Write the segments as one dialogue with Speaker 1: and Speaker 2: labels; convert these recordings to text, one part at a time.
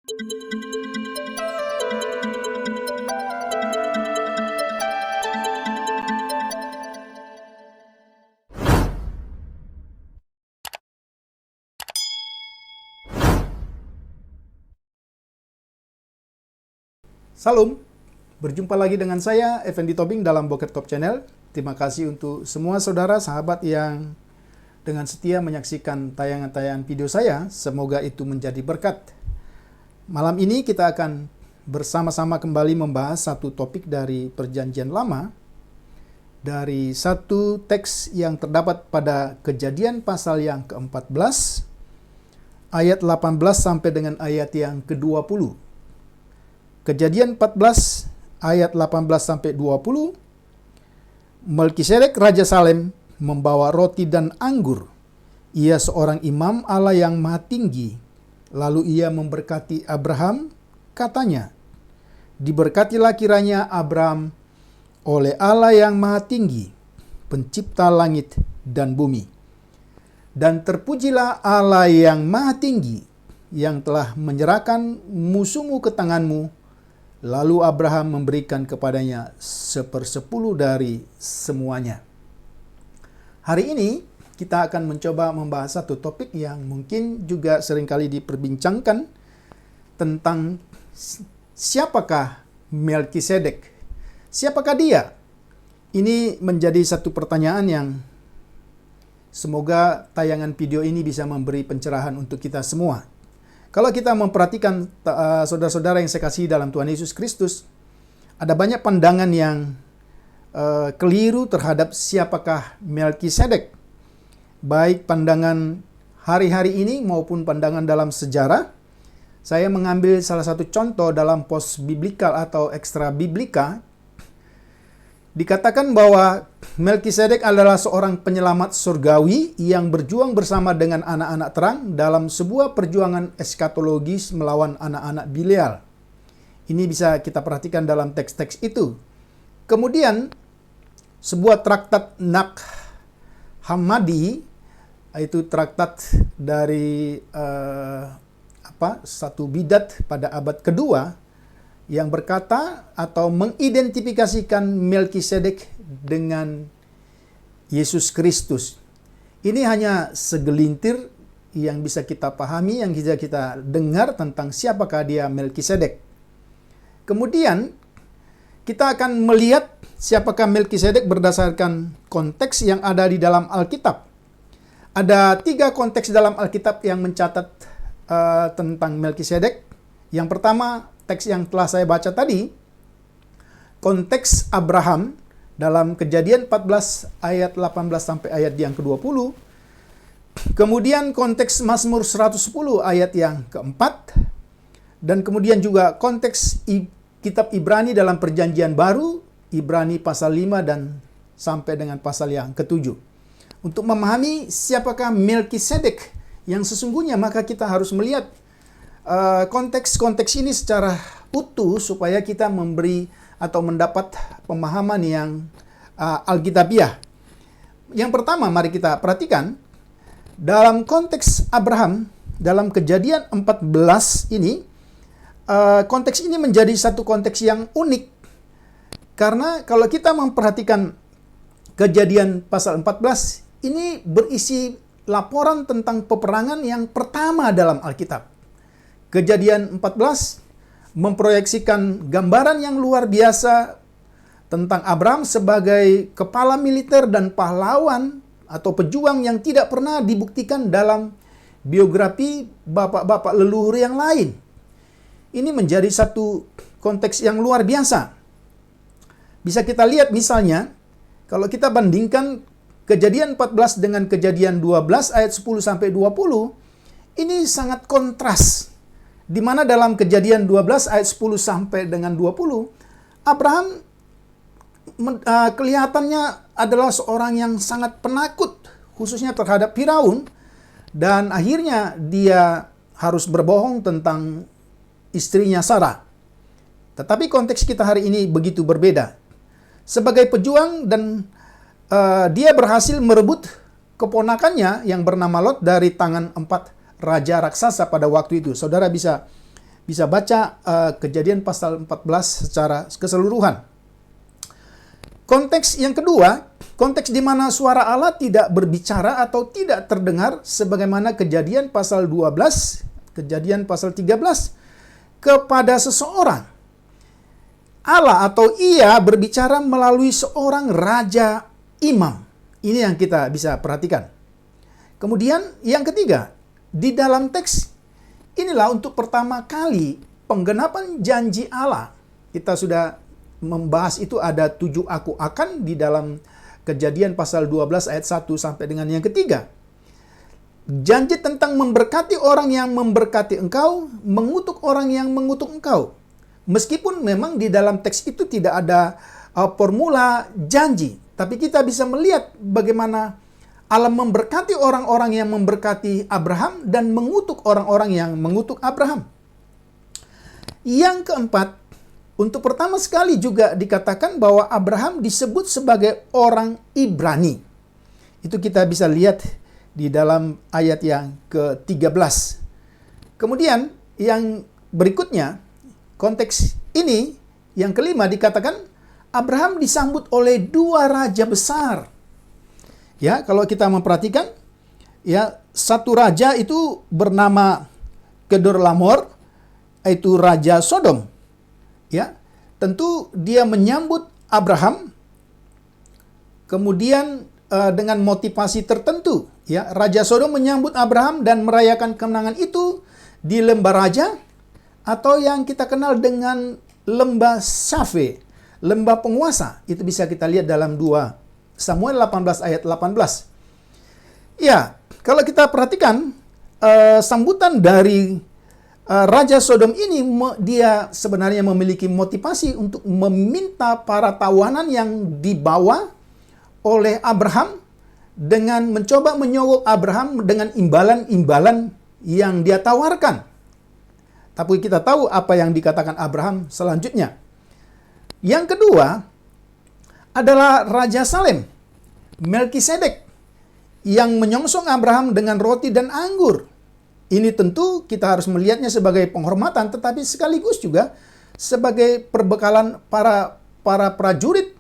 Speaker 1: Salam, berjumpa lagi dengan saya, Effendi Tobing dalam Bokeh Top Channel. Terima kasih untuk semua saudara, sahabat yang dengan setia menyaksikan tayangan-tayangan video saya. Semoga itu menjadi berkat. Malam ini kita akan bersama-sama kembali membahas satu topik dari Perjanjian Lama, dari satu teks yang terdapat pada Kejadian pasal yang ke-14, ayat 18 sampai dengan ayat yang ke-20. Kejadian 14 ayat 18 sampai 20. Melkisedek Raja Salem membawa roti dan anggur. Ia seorang imam Allah yang Maha Tinggi. Lalu ia memberkati Abraham, katanya, "Diberkatilah kiranya Abraham oleh Allah yang Maha Tinggi, pencipta langit dan bumi. Dan terpujilah Allah yang Maha Tinggi, yang telah menyerahkan musuhmu ke tanganmu." Lalu Abraham memberikan kepadanya 1/10 dari semuanya. Hari ini kita akan mencoba membahas satu topik yang mungkin juga seringkali diperbincangkan tentang siapakah Melkisedek? Siapakah dia? Ini menjadi satu pertanyaan yang semoga tayangan video ini bisa memberi pencerahan untuk kita semua. Kalau kita memperhatikan saudara-saudara yang saya kasihi dalam Tuhan Yesus Kristus, ada banyak pandangan yang keliru terhadap siapakah Melkisedek. Baik pandangan hari-hari ini maupun pandangan dalam sejarah. Saya mengambil salah satu contoh dalam post biblikal atau ekstra biblika. Dikatakan bahwa Melkisedek adalah seorang penyelamat surgawi yang berjuang bersama dengan anak-anak terang dalam sebuah perjuangan eskatologis melawan anak-anak Bilial. Ini bisa kita perhatikan dalam teks-teks itu. Kemudian, sebuah traktat Nag Hammadi, itu traktat dari satu bidat pada abad kedua, yang berkata atau mengidentifikasikan Melkisedek dengan Yesus Kristus. Ini hanya segelintir yang bisa kita pahami, yang bisa kita dengar tentang siapakah dia Melkisedek. Kemudian kita akan melihat siapakah Melkisedek berdasarkan konteks yang ada di dalam Alkitab. Ada 3 konteks dalam Alkitab yang mencatat tentang Melkisedek. Yang pertama, teks yang telah saya baca tadi, konteks Abraham dalam Kejadian 14 ayat 18 sampai ayat yang ke-20. Kemudian konteks Mazmur 110 ayat yang keempat. Dan kemudian juga konteks kitab Ibrani dalam Perjanjian Baru, Ibrani pasal 5 dan sampai dengan pasal yang ke-7. Untuk memahami siapakah Melkisedek yang sesungguhnya, maka kita harus melihat konteks-konteks ini secara utuh supaya kita memberi atau mendapat pemahaman yang alkitabiah. Yang pertama, mari kita perhatikan dalam konteks Abraham dalam Kejadian 14 ini, konteks ini menjadi satu konteks yang unik. Karena kalau kita memperhatikan Kejadian pasal 14, ini berisi laporan tentang peperangan yang pertama dalam Alkitab. Kejadian 14 memproyeksikan gambaran yang luar biasa tentang Abraham sebagai kepala militer dan pahlawan atau pejuang yang tidak pernah dibuktikan dalam biografi bapak-bapak leluhur yang lain. Ini menjadi satu konteks yang luar biasa. Bisa kita lihat misalnya, kalau kita bandingkan Kejadian 14 dengan Kejadian 12 ayat 10 sampai 20, ini sangat kontras. Di mana dalam Kejadian 12 ayat 10 sampai dengan 20, Abraham kelihatannya adalah seorang yang sangat penakut, khususnya terhadap Firaun, dan akhirnya dia harus berbohong tentang istrinya Sarah. Tetapi konteks kita hari ini begitu berbeda. Sebagai pejuang dan dia berhasil merebut keponakannya yang bernama Lot dari tangan 4 raja raksasa pada waktu itu. Saudara bisa bisa baca Kejadian pasal 14 secara keseluruhan. Konteks yang kedua, konteks di mana suara Allah tidak berbicara atau tidak terdengar sebagaimana Kejadian pasal 12, Kejadian pasal 13 kepada seseorang. Allah atau Ia berbicara melalui seorang raja imam. Ini yang kita bisa perhatikan. Kemudian yang ketiga, di dalam teks inilah untuk pertama kali penggenapan janji Allah. Kita sudah membahas itu ada 7 aku akan di dalam Kejadian pasal 12 ayat 1 sampai dengan yang ketiga. Janji tentang memberkati orang yang memberkati engkau, mengutuk orang yang mengutuk engkau. Meskipun memang di dalam teks itu tidak ada formula janji, tapi kita bisa melihat bagaimana Allah memberkati orang-orang yang memberkati Abraham dan mengutuk orang-orang yang mengutuk Abraham. Yang keempat, untuk pertama sekali juga dikatakan bahwa Abraham disebut sebagai orang Ibrani. Itu kita bisa lihat di dalam ayat yang ke-13. Kemudian yang berikutnya, konteks ini yang kelima dikatakan Abraham disambut oleh 2 raja besar. Ya, kalau kita memperhatikan, ya, satu raja itu bernama Kedorlaomer, yaitu raja Sodom. Ya, tentu dia menyambut Abraham kemudian dengan motivasi tertentu. Ya, Raja Sodom menyambut Abraham dan merayakan kemenangan itu di lembah raja atau yang kita kenal dengan lembah Safe, lembah penguasa. Itu bisa kita lihat dalam 2 Samuel 18 ayat 18. Ya, kalau kita perhatikan sambutan dari Raja Sodom ini, dia sebenarnya memiliki motivasi untuk meminta para tawanan yang dibawa oleh Abraham dengan mencoba menyogok Abraham dengan imbalan-imbalan yang dia tawarkan. Tapi kita tahu apa yang dikatakan Abraham selanjutnya. Yang kedua adalah Raja Salem, Melkisedek, yang menyongsong Abraham dengan roti dan anggur. Ini tentu kita harus melihatnya sebagai penghormatan, tetapi sekaligus juga sebagai perbekalan para prajurit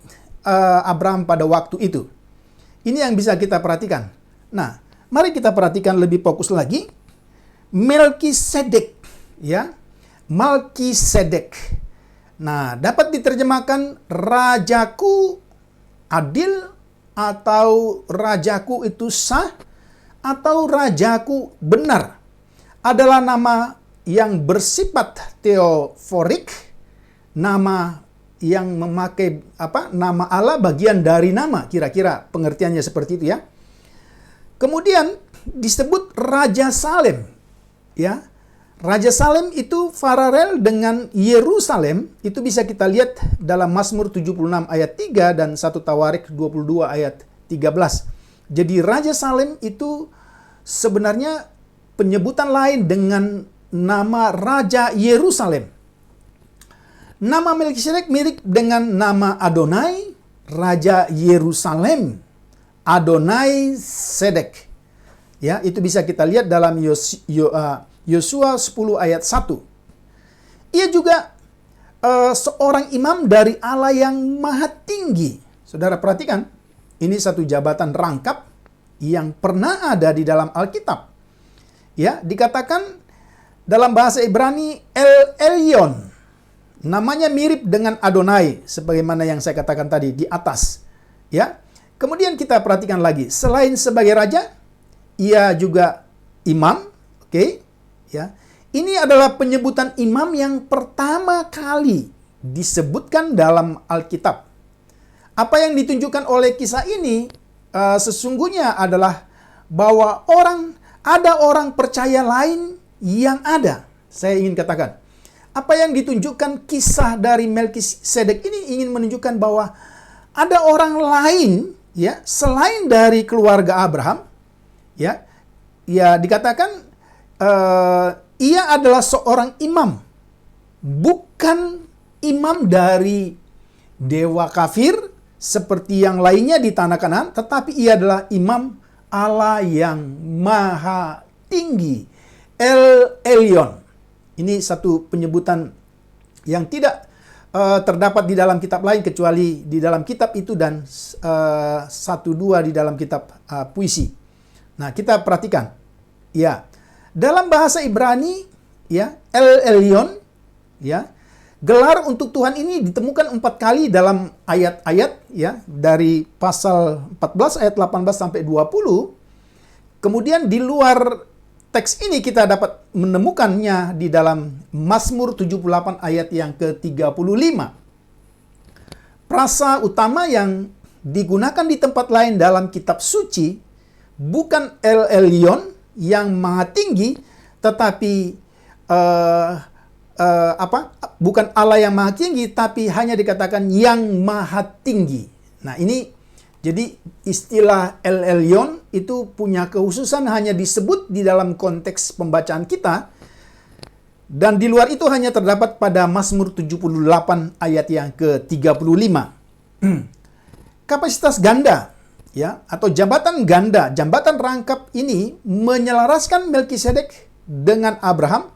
Speaker 1: Abraham pada waktu itu. Ini yang bisa kita perhatikan. Nah, mari kita perhatikan lebih fokus lagi. Melkisedek, ya, Melkisedek. Nah, dapat diterjemahkan rajaku adil, atau rajaku itu sah, atau rajaku benar. Adalah nama yang bersifat teoforik, nama yang memakai nama Allah bagian dari nama, kira-kira pengertiannya seperti itu ya. Kemudian disebut Raja Salem, ya. Raja Salem itu paralel dengan Yerusalem, itu bisa kita lihat dalam Mazmur 76 ayat 3 dan 1 Tawarik 22 ayat 13. Jadi Raja Salem itu sebenarnya penyebutan lain dengan nama Raja Yerusalem. Nama Melkisedek mirip dengan nama Adonai, Raja Yerusalem, Adonai Sedek. Ya, itu bisa kita lihat dalam Yosua 10 ayat 1. Ia juga seorang imam dari Allah yang maha tinggi. Saudara perhatikan, ini satu jabatan rangkap yang pernah ada di dalam Alkitab. Ya, dikatakan dalam bahasa Ibrani El Elyon. Namanya mirip dengan Adonai sebagaimana yang saya katakan tadi di atas. Ya. Kemudian kita perhatikan lagi, selain sebagai raja, ia juga imam, oke? Ya. Ini adalah penyebutan imam yang pertama kali disebutkan dalam Alkitab. Apa yang ditunjukkan oleh kisah ini sesungguhnya adalah bahwa ada orang percaya lain yang ada. Saya ingin katakan, apa yang ditunjukkan kisah dari Melkisedek ini ingin menunjukkan bahwa ada orang lain, ya, selain dari keluarga Abraham, ya dikatakan ia adalah seorang imam, bukan imam dari dewa kafir seperti yang lainnya di tanah Kanaan, tetapi ia adalah imam Allah yang maha tinggi, El Elyon. Ini satu penyebutan yang tidak terdapat di dalam kitab lain kecuali di dalam kitab itu dan satu dua di dalam kitab puisi. Nah, kita perhatikan. Ya. Dalam bahasa Ibrani, ya, El Elyon, ya, gelar untuk Tuhan ini ditemukan 4 kali dalam ayat-ayat, ya, dari pasal 14 ayat 18 sampai 20. Kemudian di luar teks ini kita dapat menemukannya di dalam Mazmur 78 ayat yang ke-35. Frasa utama yang digunakan di tempat lain dalam kitab suci bukan El Elyon yang maha tinggi, tetapi bukan Allah yang maha tinggi, tapi hanya dikatakan yang maha tinggi. Nah, ini jadi istilah El Elyon itu punya kekhususan hanya disebut di dalam konteks pembacaan kita, dan di luar itu hanya terdapat pada Mazmur 78 ayat yang ke-35. Kapasitas ganda, ya, atau jabatan ganda, jabatan rangkap ini menyelaraskan Melkisedek dengan Abraham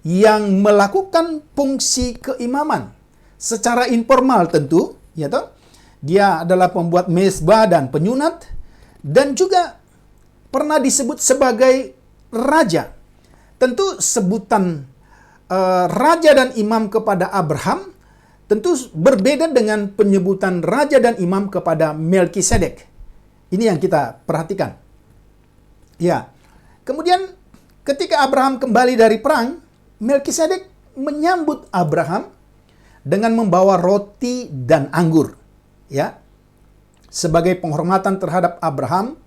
Speaker 1: yang melakukan fungsi keimaman secara informal tentu, ya toh. Dia adalah pembuat mezbah dan penyunat, dan juga pernah disebut sebagai raja. Tentu sebutan raja dan imam kepada Abraham tentu berbeda dengan penyebutan raja dan imam kepada Melkisedek. Ini yang kita perhatikan. Ya. Kemudian ketika Abraham kembali dari perang, Melkisedek menyambut Abraham dengan membawa roti dan anggur, ya, sebagai penghormatan terhadap Abraham,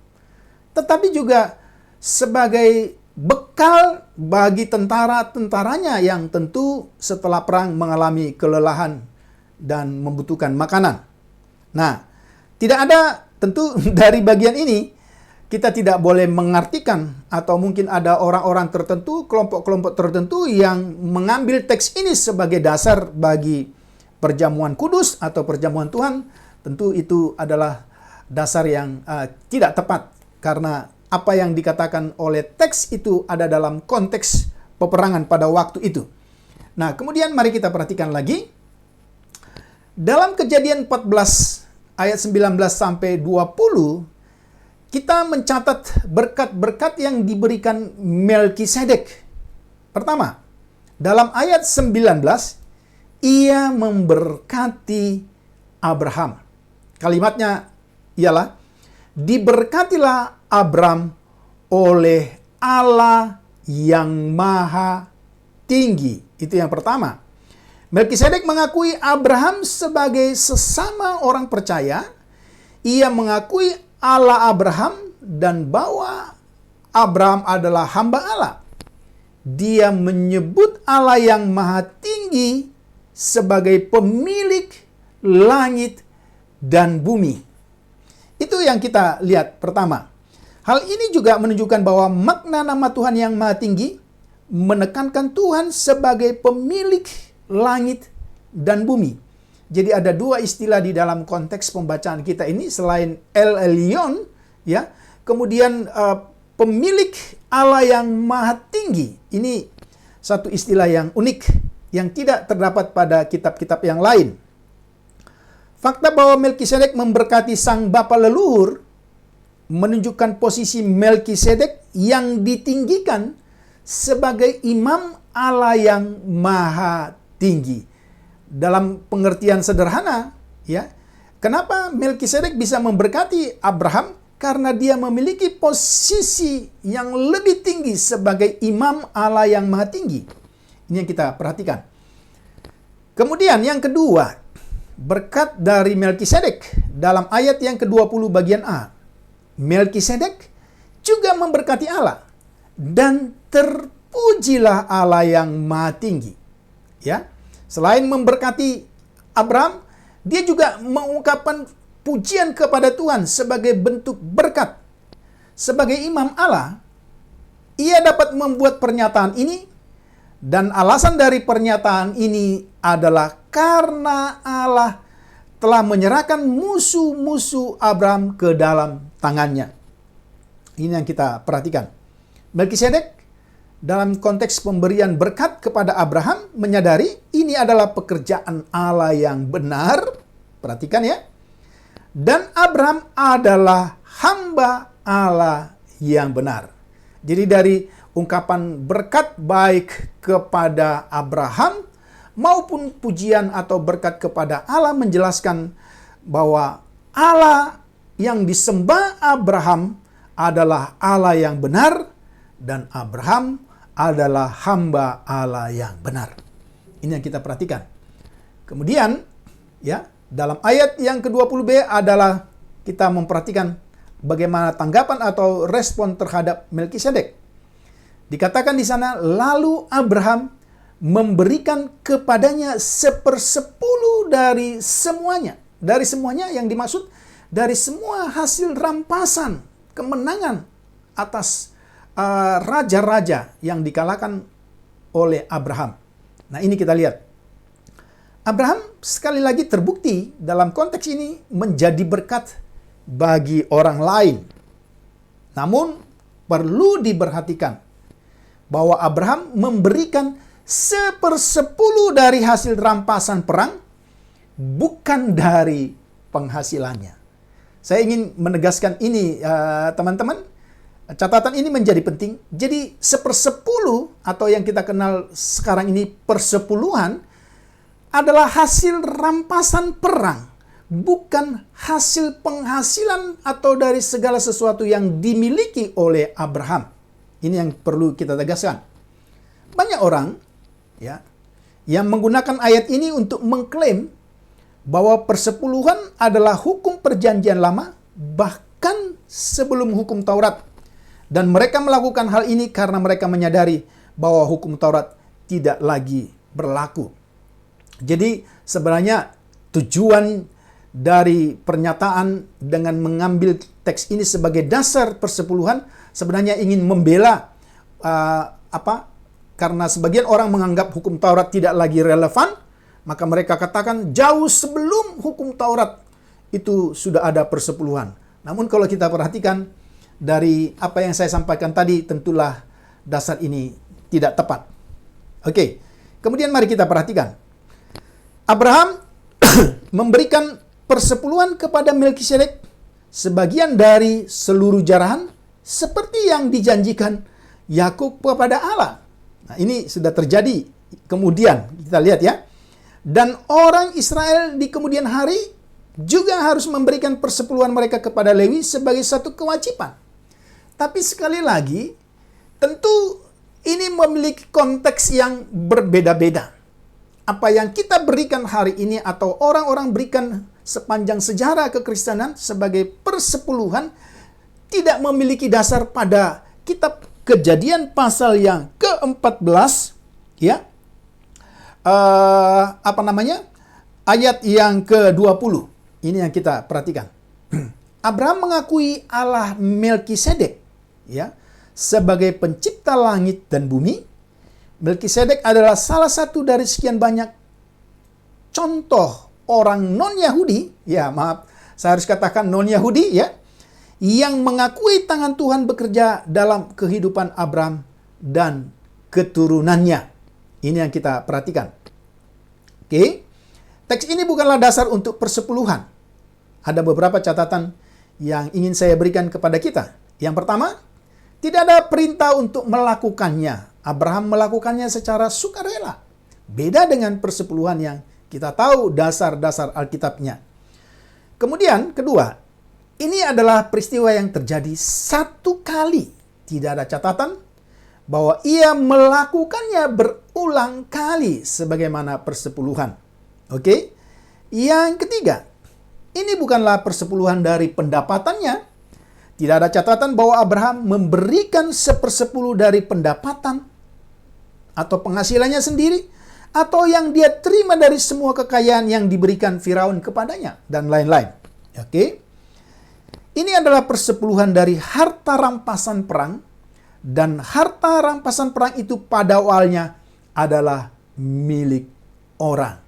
Speaker 1: tetapi juga sebagai bekal bagi tentara-tentaranya yang tentu setelah perang mengalami kelelahan dan membutuhkan makanan. Nah, tidak ada tentu dari bagian ini kita tidak boleh mengartikan, atau mungkin ada orang-orang tertentu, kelompok-kelompok tertentu yang mengambil teks ini sebagai dasar bagi perjamuan kudus atau perjamuan Tuhan. Tentu itu adalah dasar yang tidak tepat, karena apa yang dikatakan oleh teks itu ada dalam konteks peperangan pada waktu itu. Nah, kemudian mari kita perhatikan lagi. Dalam Kejadian 14 ayat 19 sampai 20, kita mencatat berkat-berkat yang diberikan Melkisedek. Pertama, dalam ayat 19, ia memberkati Abraham. Kalimatnya ialah, diberkatilah Abram oleh Allah yang maha tinggi. Itu yang pertama. Melkisedek mengakui Abraham sebagai sesama orang percaya. Ia mengakui Allah Abraham dan bahwa Abraham adalah hamba Allah. Dia menyebut Allah yang maha tinggi sebagai pemilik langit dan bumi. Itu yang kita lihat pertama. Hal ini juga menunjukkan bahwa makna nama Tuhan yang maha tinggi menekankan Tuhan sebagai pemilik langit dan bumi. Jadi ada dua istilah di dalam konteks pembacaan kita ini selain El Elyon, ya. Kemudian pemilik Allah yang maha tinggi. Ini satu istilah yang unik yang tidak terdapat pada kitab-kitab yang lain. Fakta bahwa Melkisedek memberkati sang bapa leluhur menunjukkan posisi Melkisedek yang ditinggikan sebagai imam Allah yang maha tinggi. Dalam pengertian sederhana, ya, kenapa Melkisedek bisa memberkati Abraham? Karena dia memiliki posisi yang lebih tinggi sebagai imam Allah yang maha tinggi. Ini yang kita perhatikan. Kemudian yang kedua, berkat dari Melkisedek dalam ayat yang ke-20 bagian A. Melkisedek juga memberkati Allah, dan terpujilah Allah yang maha tinggi. Ya, selain memberkati Abraham, dia juga mengungkapkan pujian kepada Tuhan sebagai bentuk berkat. Sebagai imam Allah, ia dapat membuat pernyataan ini, dan alasan dari pernyataan ini adalah karena Allah telah menyerahkan musuh-musuh Abraham ke dalam tangannya. Ini yang kita perhatikan. Melkisedek dalam konteks pemberian berkat kepada Abraham menyadari ini adalah pekerjaan Allah yang benar. Perhatikan ya. Dan Abraham adalah hamba Allah yang benar. Jadi dari ungkapan berkat baik kepada Abraham maupun pujian atau berkat kepada Allah menjelaskan bahwa Allah yang disembah Abraham adalah Allah yang benar dan Abraham adalah hamba Allah yang benar. Ini yang kita perhatikan. Kemudian ya, dalam ayat yang ke-20b adalah kita memperhatikan bagaimana tanggapan atau respon terhadap Melkisedek. Dikatakan di sana, lalu Abraham memberikan kepadanya 1/10 dari semuanya. Dari semuanya yang dimaksud dari semua hasil rampasan kemenangan atas raja-raja yang dikalahkan oleh Abraham. Nah, ini kita lihat. Abraham sekali lagi terbukti dalam konteks ini menjadi berkat bagi orang lain. Namun perlu diperhatikan bahwa Abraham memberikan 1/10 dari hasil rampasan perang, bukan dari penghasilannya. Saya ingin menegaskan ini, teman-teman. Catatan ini menjadi penting. Jadi 1/10 atau yang kita kenal sekarang ini persepuluhan adalah hasil rampasan perang, bukan hasil penghasilan atau dari segala sesuatu yang dimiliki oleh Abraham. Ini yang perlu kita tegaskan. Banyak orang ya yang menggunakan ayat ini untuk mengklaim bahwa persepuluhan adalah hukum perjanjian lama bahkan sebelum hukum Taurat. Dan mereka melakukan hal ini karena mereka menyadari bahwa hukum Taurat tidak lagi berlaku. Jadi sebenarnya tujuan dari pernyataan dengan mengambil teks ini sebagai dasar persepuluhan sebenarnya ingin membela karena sebagian orang menganggap hukum Taurat tidak lagi relevan, maka mereka katakan jauh sebelum hukum Taurat itu sudah ada persepuluhan. Namun kalau kita perhatikan dari apa yang saya sampaikan tadi, tentulah dasar ini tidak tepat. Oke, kemudian mari kita perhatikan. Abraham memberikan persepuluhan kepada Melkisedek sebagian dari seluruh jarahan seperti yang dijanjikan Yakub kepada Allah. Nah, ini sudah terjadi kemudian, kita lihat ya. Dan orang Israel di kemudian hari juga harus memberikan persepuluhan mereka kepada Lewi sebagai satu kewajiban. Tapi sekali lagi, tentu ini memiliki konteks yang berbeda-beda. Apa yang kita berikan hari ini atau orang-orang berikan sepanjang sejarah kekristenan sebagai persepuluhan tidak memiliki dasar pada kitab Kejadian pasal yang ke-14 ya. Ayat yang ke-20. Ini yang kita perhatikan. Abraham mengakui Allah Melkisedek ya sebagai pencipta langit dan bumi. Melkisedek adalah salah satu dari sekian banyak contoh orang non-Yahudi, ya maaf, saya harus katakan non-Yahudi ya, yang mengakui tangan Tuhan bekerja dalam kehidupan Abraham dan keturunannya. Ini yang kita perhatikan. Oke, teks ini bukanlah dasar untuk persepuluhan. Ada beberapa catatan yang ingin saya berikan kepada kita. Yang pertama, tidak ada perintah untuk melakukannya. Abraham melakukannya secara sukarela. Beda dengan persepuluhan yang kita tahu dasar-dasar Alkitabnya. Kemudian, kedua, ini adalah peristiwa yang terjadi satu kali. Tidak ada catatan bahwa ia melakukannya berulang kali sebagaimana persepuluhan. Oke? Yang ketiga, ini bukanlah persepuluhan dari pendapatannya. Tidak ada catatan bahwa Abraham memberikan 1/10 dari pendapatan atau penghasilannya sendiri, atau yang dia terima dari semua kekayaan yang diberikan Firaun kepadanya, dan lain-lain. Oke? Ini adalah persepuluhan dari harta rampasan perang, dan harta rampasan perang itu pada awalnya adalah milik orang.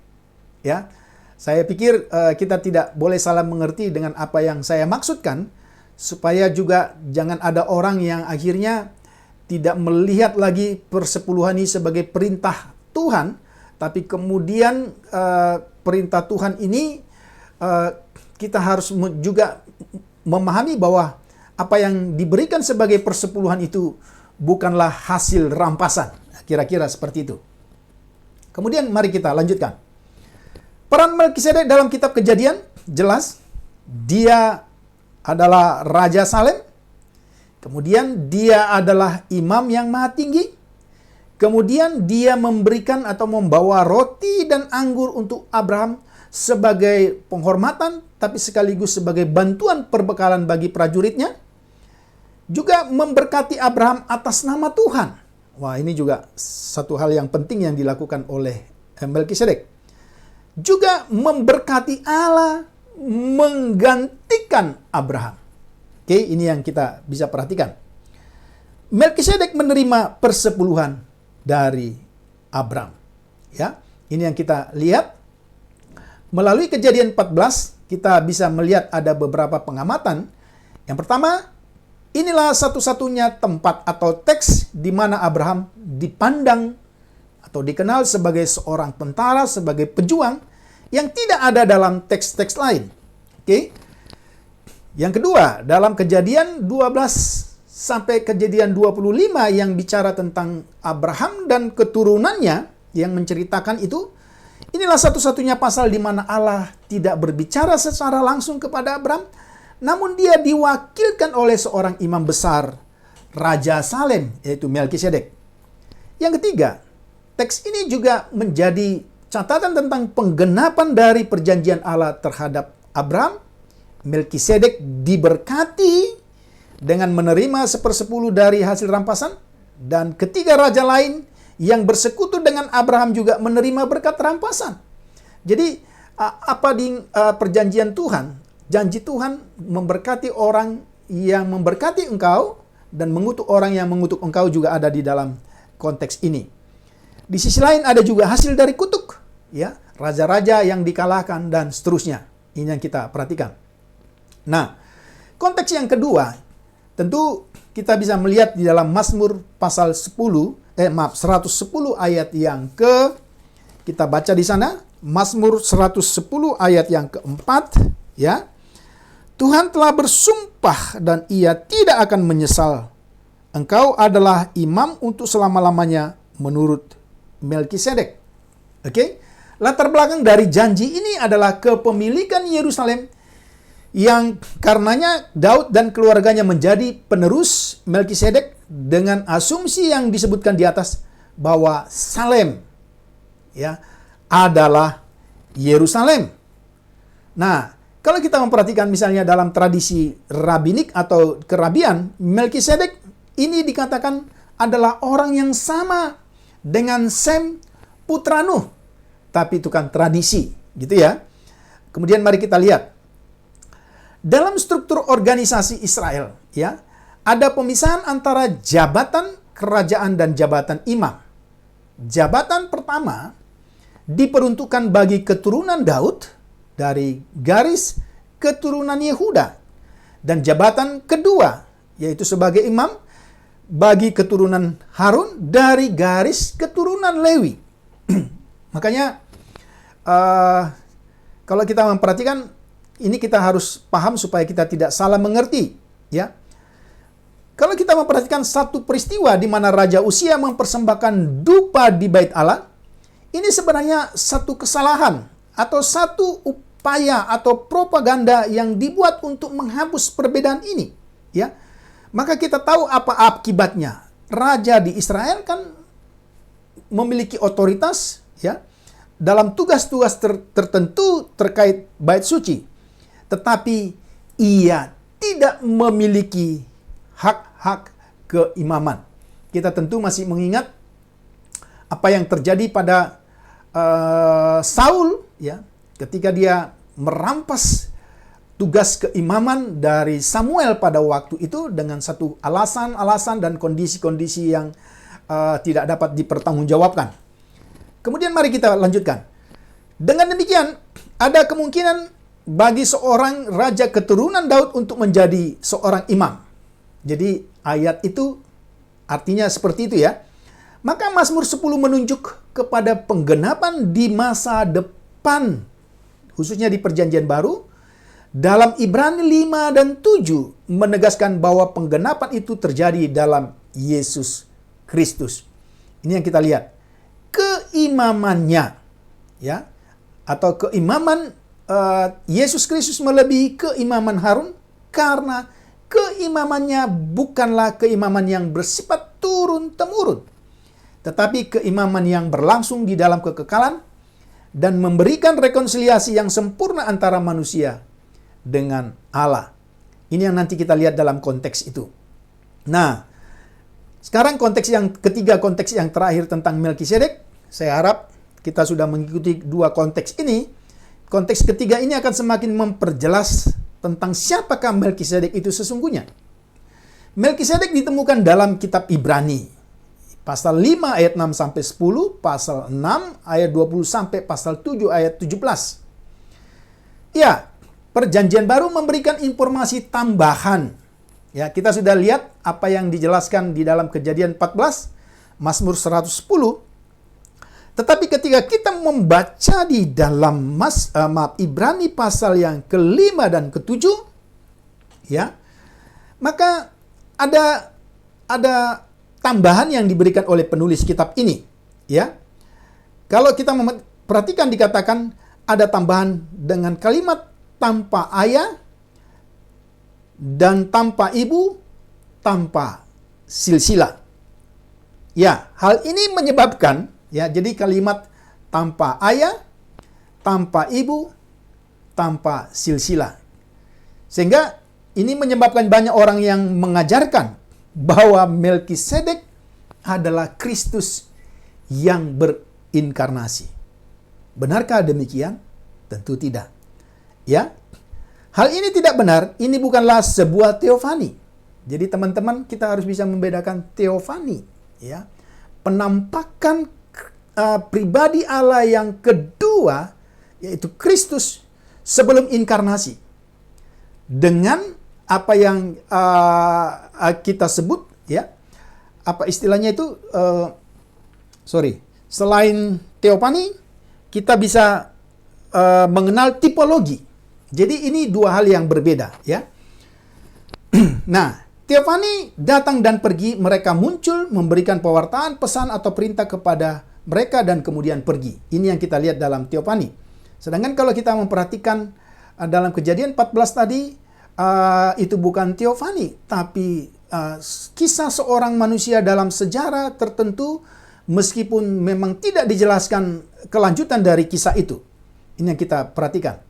Speaker 1: Ya, saya pikir kita tidak boleh salah mengerti dengan apa yang saya maksudkan, supaya juga jangan ada orang yang akhirnya tidak melihat lagi persepuluhan ini sebagai perintah Tuhan, tapi kemudian perintah Tuhan ini kita harus juga memahami bahwa apa yang diberikan sebagai persepuluhan itu bukanlah hasil rampasan. Kira-kira seperti itu. Kemudian mari kita lanjutkan. Peran Melkisedek dalam kitab Kejadian jelas. Dia adalah Raja Salem. Kemudian dia adalah imam yang maha tinggi. Kemudian dia memberikan atau membawa roti dan anggur untuk Abraham sebagai penghormatan, tapi sekaligus sebagai bantuan perbekalan bagi prajuritnya. Juga memberkati Abraham atas nama Tuhan. Wah, ini juga satu hal yang penting yang dilakukan oleh Melkisedek. Juga memberkati Allah menggantikan Abraham. Oke, ini yang kita bisa perhatikan. Melkisedek menerima persepuluhan dari Abraham. Ya, ini yang kita lihat. Melalui Kejadian 14, kita bisa melihat ada beberapa pengamatan. Yang pertama, inilah satu-satunya tempat atau teks di mana Abraham dipandang atau dikenal sebagai seorang tentara, sebagai pejuang yang tidak ada dalam teks-teks lain. Oke. Yang kedua, dalam Kejadian 12 sampai Kejadian 25 yang bicara tentang Abraham dan keturunannya yang menceritakan itu, inilah satu-satunya pasal di mana Allah tidak berbicara secara langsung kepada Abraham, namun dia diwakilkan oleh seorang imam besar, Raja Salem, yaitu Melkisedek. Yang ketiga, teks ini juga menjadi catatan tentang penggenapan dari perjanjian Allah terhadap Abraham. Melkisedek diberkati dengan menerima 1/10 dari hasil rampasan, dan ketiga raja lain yang bersekutu dengan Abraham juga menerima berkat rampasan. Jadi apa di perjanjian Tuhan, janji Tuhan memberkati orang yang memberkati engkau dan mengutuk orang yang mengutuk engkau juga ada di dalam konteks ini. Di sisi lain ada juga hasil dari kutuk, ya, raja-raja yang dikalahkan dan seterusnya. Ini yang kita perhatikan. Nah, konteks yang kedua, tentu kita bisa melihat di dalam Mazmur pasal 110 ayat yang kita baca di sana, Mazmur 110 ayat yang keempat, ya. Tuhan telah bersumpah dan ia tidak akan menyesal. Engkau adalah imam untuk selama-lamanya menurut Melkisedek. Oke? Latar belakang dari janji ini adalah kepemilikan Yerusalem yang karenanya Daud dan keluarganya menjadi penerus Melkisedek dengan asumsi yang disebutkan di atas bahwa Salem, ya, adalah Yerusalem. Nah, kalau kita memperhatikan misalnya dalam tradisi rabinik atau kerabian, Melkisedek ini dikatakan adalah orang yang sama dengan Sem putra Nuh. Tapi itu kan tradisi, gitu ya. Kemudian mari kita lihat. Dalam struktur organisasi Israel, ya, ada pemisahan antara jabatan kerajaan dan jabatan imam. Jabatan pertama diperuntukkan bagi keturunan Daud dari garis keturunan Yehuda. Dan jabatan kedua, yaitu sebagai imam, bagi keturunan Harun dari garis keturunan Lewi. Makanya, kalau kita memperhatikan, ini kita harus paham supaya kita tidak salah mengerti, ya. Kalau kita memperhatikan satu peristiwa di mana Raja Uzia mempersembahkan dupa di Bait Allah, ini sebenarnya satu kesalahan atau satu upaya atau propaganda yang dibuat untuk menghapus perbedaan ini, ya. Maka kita tahu apa akibatnya. Raja di Israel kan memiliki otoritas, ya, dalam tugas-tugas tertentu terkait bait suci. Tetapi ia tidak memiliki hak-hak keimaman. Kita tentu masih mengingat apa yang terjadi pada Saul, ya, ketika dia merampas tugas keimaman dari Samuel pada waktu itu dengan satu alasan-alasan dan kondisi-kondisi yang tidak dapat dipertanggungjawabkan. Kemudian mari kita lanjutkan. Dengan demikian, ada kemungkinan bagi seorang raja keturunan Daud untuk menjadi seorang imam. Jadi ayat itu Artinya seperti itu ya. Maka Mazmur 10 menunjuk kepada penggenapan di masa depan, khususnya di Perjanjian Baru. Dalam Ibrani 5 dan 7 menegaskan bahwa penggenapan itu terjadi dalam Yesus Kristus. Ini yang kita lihat. Keimamannya, ya, atau keimaman Yesus Kristus melebihi keimaman Harun karena keimamannya bukanlah keimaman yang bersifat turun-temurun, tetapi keimaman yang berlangsung di dalam kekekalan dan memberikan rekonsiliasi yang sempurna antara manusia dengan Allah. Ini yang nanti kita lihat dalam konteks itu. Nah, sekarang konteks yang ketiga, konteks yang terakhir tentang Melkisedek. Saya harap kita sudah mengikuti dua konteks ini. Konteks ketiga ini akan semakin memperjelas tentang siapakah Melkisedek itu sesungguhnya. Melkisedek ditemukan dalam kitab Ibrani. Pasal 5 ayat 6 sampai 10, pasal 6 ayat 20 sampai pasal 7 ayat 17. Ya, Perjanjian Baru memberikan informasi tambahan. Ya, kita sudah lihat apa yang dijelaskan di dalam Kejadian 14, Mazmur 110. Tetapi ketika kita membaca di dalam Ibrani pasal yang kelima dan ketujuh, ya, maka ada tambahan yang diberikan oleh penulis kitab ini, ya. Kalau kita perhatikan dikatakan ada tambahan dengan kalimat tanpa ayah dan tanpa ibu, tanpa silsilah. Ya, hal ini menyebabkan, ya, jadi kalimat tanpa ayah, tanpa ibu, tanpa silsilah. Sehingga ini menyebabkan banyak orang yang mengajarkan bahwa Melkisedek adalah Kristus yang berinkarnasi. Benarkah demikian? Tentu tidak. Ya. Hal ini tidak benar, ini bukanlah sebuah teofani. Jadi teman-teman, kita harus bisa membedakan teofani, ya. Penampakan pribadi Allah yang kedua, yaitu Kristus sebelum inkarnasi. Dengan apa yang kita sebut, ya, apa istilahnya itu, selain teofani, kita bisa mengenal tipologi. Jadi ini dua hal yang berbeda, ya. Nah, teofani datang dan pergi, mereka muncul, memberikan pewartaan, pesan atau perintah kepada mereka dan kemudian pergi. Ini yang kita lihat dalam teofani. Sedangkan kalau kita memperhatikan dalam Kejadian 14 tadi, itu bukan teofani, tapi kisah seorang manusia dalam sejarah tertentu, meskipun memang tidak dijelaskan kelanjutan dari kisah itu. Ini yang kita perhatikan.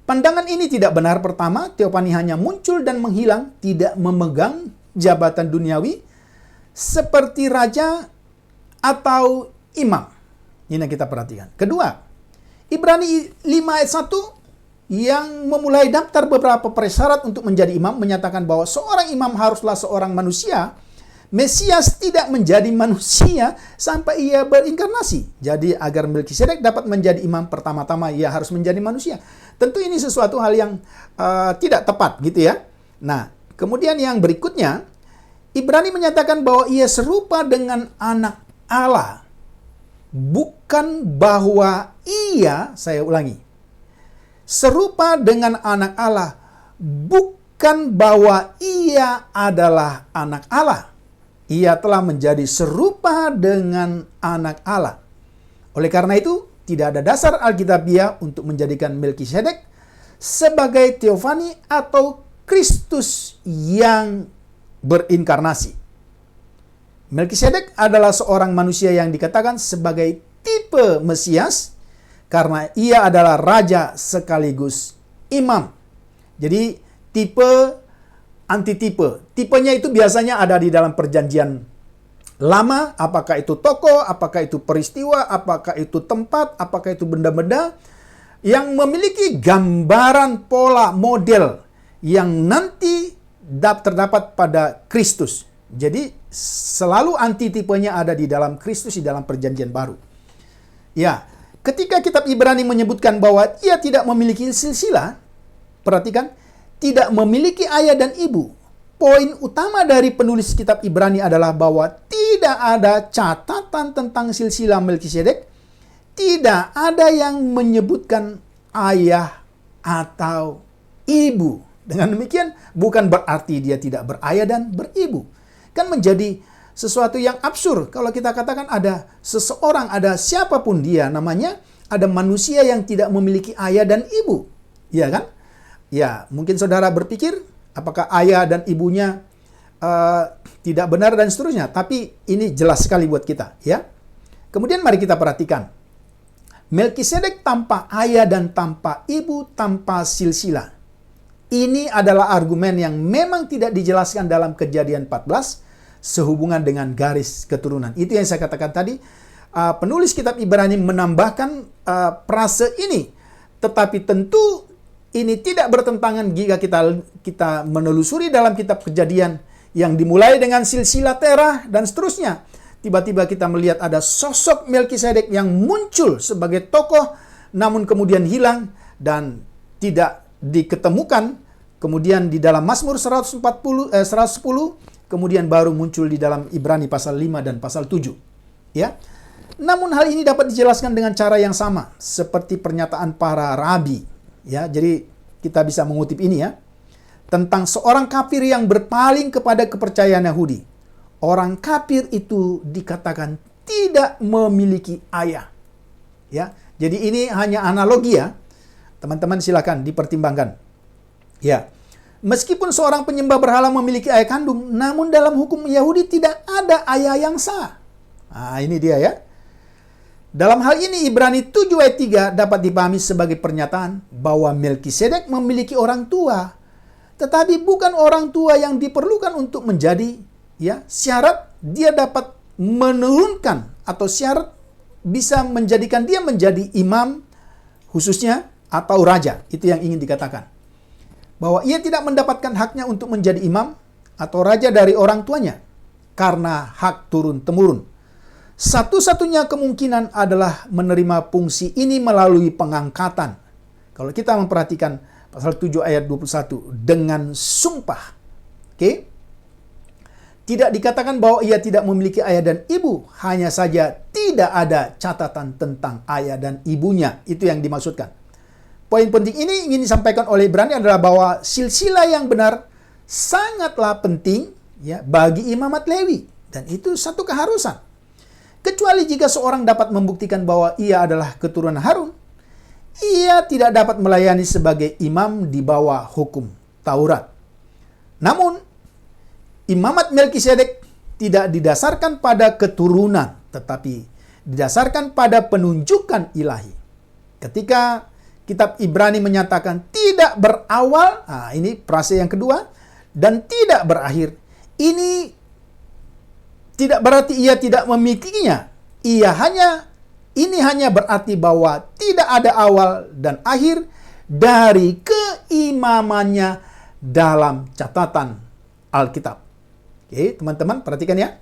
Speaker 1: Pandangan ini tidak benar. Pertama, teofani hanya muncul dan menghilang, tidak memegang jabatan duniawi seperti raja atau imam. Ini yang kita perhatikan. Kedua, Ibrani 5 ayat 1 yang memulai daftar beberapa persyarat untuk menjadi imam menyatakan bahwa seorang imam haruslah seorang manusia. Mesias tidak menjadi manusia sampai ia berinkarnasi. Jadi agar Melkisedek dapat menjadi imam, pertama-tama ia harus menjadi manusia. Tentu ini sesuatu hal yang tidak tepat gitu ya. Nah, kemudian yang berikutnya, Ibrani menyatakan bahwa ia serupa dengan anak Allah. Bukan bahwa ia, saya ulangi, serupa dengan anak Allah, bukan bahwa ia adalah anak Allah. Ia telah menjadi serupa dengan anak Allah. Oleh karena itu, tidak ada dasar Alkitabiah untuk menjadikan Melkisedek sebagai teofani atau Kristus yang berinkarnasi. Melkisedek adalah seorang manusia yang dikatakan sebagai tipe Mesias karena ia adalah raja sekaligus imam. Jadi tipe antitipe. Tipenya itu biasanya ada di dalam Perjanjian Lama, apakah itu tokoh, apakah itu peristiwa, apakah itu tempat, apakah itu benda-benda yang memiliki gambaran pola model yang nanti terdapat pada Kristus. Jadi selalu antitipenya ada di dalam Kristus di dalam Perjanjian Baru. Ya, ketika kitab Ibrani menyebutkan bahwa ia tidak memiliki silsilah, perhatikan, tidak memiliki ayah dan ibu, poin utama dari penulis kitab Ibrani adalah bahwa tidak ada catatan tentang silsilah Melkisedek, tidak ada yang menyebutkan ayah atau ibu. Dengan demikian, bukan berarti dia tidak berayah dan beribu. Kan menjadi sesuatu yang absurd kalau kita katakan ada seseorang, ada siapapun dia namanya, ada manusia yang tidak memiliki ayah dan ibu. Ya kan? Ya, mungkin saudara berpikir, apakah ayah dan ibunya tidak benar dan seterusnya. Tapi ini jelas sekali buat kita. Ya. Kemudian mari kita perhatikan. Melkisedek tanpa ayah dan tanpa ibu, tanpa silsilah. Ini adalah argumen yang memang tidak dijelaskan dalam Kejadian 14 sehubungan dengan garis keturunan. Itu yang saya katakan tadi. Penulis kitab Ibrani menambahkan frase ini. Tetapi tentu ini tidak bertentangan jika kita menelusuri dalam kitab Kejadian yang dimulai dengan silsilah Terah dan seterusnya. Tiba-tiba kita melihat ada sosok Melkisedek yang muncul sebagai tokoh, namun kemudian hilang dan tidak diketemukan. Kemudian di dalam Mazmur 110, kemudian baru muncul di dalam Ibrani pasal 5 dan pasal 7. Ya. Namun hal ini dapat dijelaskan dengan cara yang sama, seperti pernyataan para rabi. Ya, jadi kita bisa mengutip ini ya. Tentang seorang kafir yang berpaling kepada kepercayaan Yahudi. Orang kafir itu dikatakan tidak memiliki ayah. Ya, jadi ini hanya analogi ya. Teman-teman silakan dipertimbangkan. Ya. Meskipun seorang penyembah berhala memiliki ayah kandung, namun dalam hukum Yahudi tidak ada ayah yang sah. Nah, ini dia ya. Dalam hal ini Ibrani 7 ayat 3 dapat dipahami sebagai pernyataan bahwa Melkisedek memiliki orang tua, tetapi bukan orang tua yang diperlukan untuk menjadi ya syarat dia dapat menurunkan atau syarat bisa menjadikan dia menjadi imam khususnya atau raja. Itu yang ingin dikatakan. Bahwa ia tidak mendapatkan haknya untuk menjadi imam atau raja dari orang tuanya karena hak turun-temurun. Satu-satunya kemungkinan adalah menerima fungsi ini melalui pengangkatan. Kalau kita memperhatikan pasal 7 ayat 21 dengan sumpah. Oke? Tidak dikatakan bahwa ia tidak memiliki ayah dan ibu, hanya saja tidak ada catatan tentang ayah dan ibunya. Itu yang dimaksudkan. Poin penting ini ingin disampaikan oleh Ibrani adalah bahwa silsilah yang benar sangatlah penting ya bagi imamat Lewi, dan itu satu keharusan. Kecuali jika seorang dapat membuktikan bahwa ia adalah keturunan Harun, ia tidak dapat melayani sebagai imam di bawah hukum Taurat. Namun, imamat Melkisedek tidak didasarkan pada keturunan, tetapi didasarkan pada penunjukan ilahi. Ketika kitab Ibrani menyatakan tidak berawal, ini frase yang kedua, dan tidak berakhir, ini tidak berarti ia tidak memilikinya. Ini hanya berarti bahwa tidak ada awal dan akhir dari keimamannya dalam catatan Alkitab. Oke, teman-teman perhatikan ya.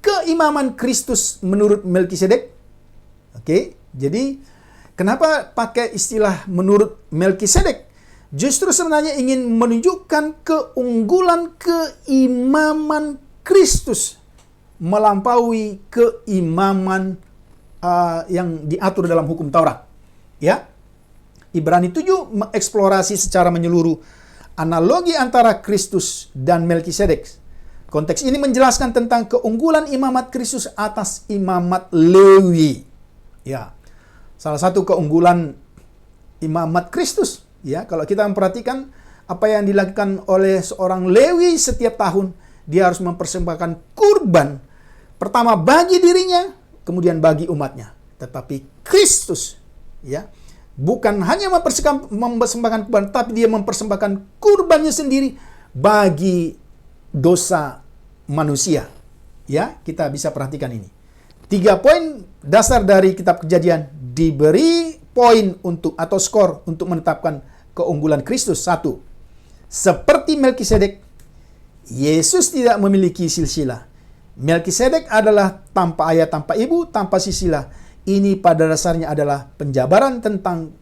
Speaker 1: Keimaman Kristus menurut Melkisedek. Oke, jadi kenapa pakai istilah menurut Melkisedek? Justru sebenarnya ingin menunjukkan keunggulan keimaman Kristus melampaui keimaman yang diatur dalam hukum Taurat. Ya. Ibrani 7 mengeksplorasi secara menyeluruh analogi antara Kristus dan Melkisedek. Konteks ini menjelaskan tentang keunggulan imamat Kristus atas imamat Lewi. Ya. Salah satu keunggulan imamat Kristus, ya, kalau kita memperhatikan apa yang dilakukan oleh seorang Lewi setiap tahun, dia harus mempersembahkan kurban pertama bagi dirinya, kemudian bagi umatnya. Tetapi Kristus, ya, bukan hanya mempersembahkan kurban, tapi dia mempersembahkan kurbannya sendiri bagi dosa manusia. Ya, kita bisa perhatikan ini. 3 poin dasar dari kitab Kejadian diberi poin untuk atau skor untuk menetapkan keunggulan Kristus. 1. Seperti Melkisedek, Yesus tidak memiliki silsilah. Melkisedek adalah tanpa ayah, tanpa ibu, tanpa silsilah. Ini pada dasarnya adalah penjabaran tentang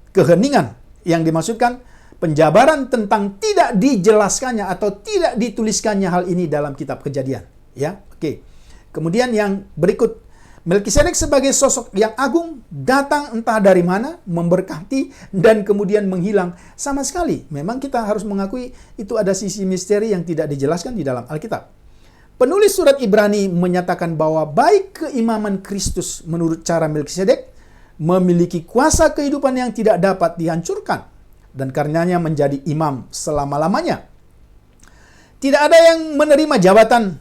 Speaker 1: keheningan yang dimaksudkan penjabaran tentang tidak dijelaskannya atau tidak dituliskannya hal ini dalam kitab Kejadian. Ya, oke. Kemudian yang berikut, Melkisedek sebagai sosok yang agung datang entah dari mana, memberkati dan kemudian menghilang sama sekali. Memang kita harus mengakui itu ada sisi misteri yang tidak dijelaskan di dalam Alkitab. Penulis surat Ibrani menyatakan bahwa baik keimaman Kristus menurut cara Melkisedek memiliki kuasa kehidupan yang tidak dapat dihancurkan dan karenanya menjadi imam selama-lamanya. Tidak ada yang menerima jabatan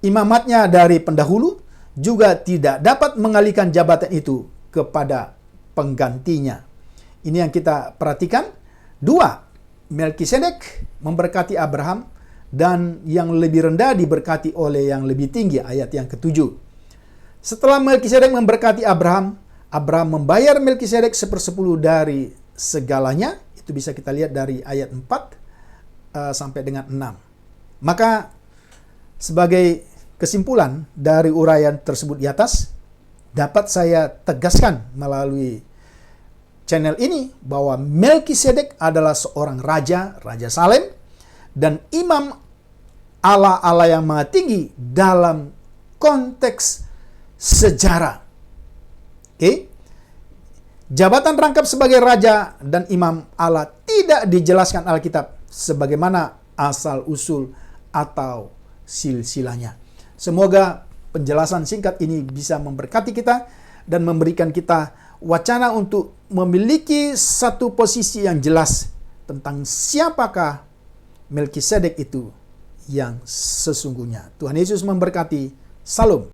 Speaker 1: imamatnya dari pendahulu, juga tidak dapat mengalihkan jabatan itu kepada penggantinya. Ini yang kita perhatikan. 2. Melkisedek memberkati Abraham dan yang lebih rendah diberkati oleh yang lebih tinggi, ayat yang ke-7. Setelah Melkisedek memberkati Abraham, Abraham membayar Melkisedek 1/10 dari segalanya. Itu bisa kita lihat dari ayat 4 sampai dengan 6. Maka sebagai kesimpulan dari uraian tersebut di atas, dapat saya tegaskan melalui channel ini bahwa Melkisedek adalah seorang raja, Raja Salem, dan imam Allah yang Maha Tinggi dalam konteks sejarah. Oke? Jabatan rangkap sebagai raja dan imam Allah tidak dijelaskan Alkitab sebagaimana asal-usul atau silsilahnya. Semoga penjelasan singkat ini bisa memberkati kita dan memberikan kita wacana untuk memiliki satu posisi yang jelas tentang siapakah Melkisedek itu yang sesungguhnya. Tuhan Yesus memberkati. Salam.